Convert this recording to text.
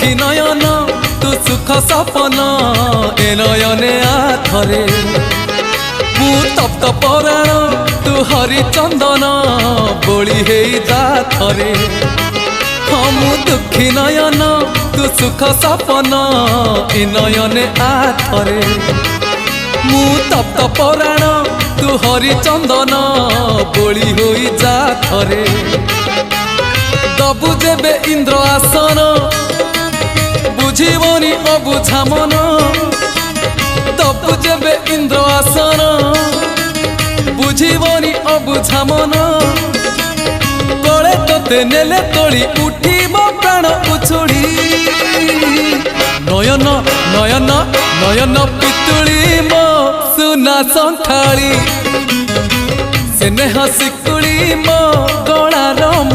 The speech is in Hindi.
दुखी नयन तू सुख सपन ए नयने आथरे मु तप्त पराण तू हरिचंदन बोली हे जाथरे हाँ मु दुखी नयन तू सुख सपन ए नयने आथरे मु तप्त पराण तू हरिचंदन बोली हो जाथरे दबु जेबे इंद्र आसन बुझीबनी अबुझा मन दबु जेबे इंद्र आसन बुझीबनी अबुझा मन गले तोते नेले तोड़ी उठीब प्राण उछुड़ी नयन नयन नयन पितुड़ी मो सुना संथाली स्नेह शिकुड़ी मो गलार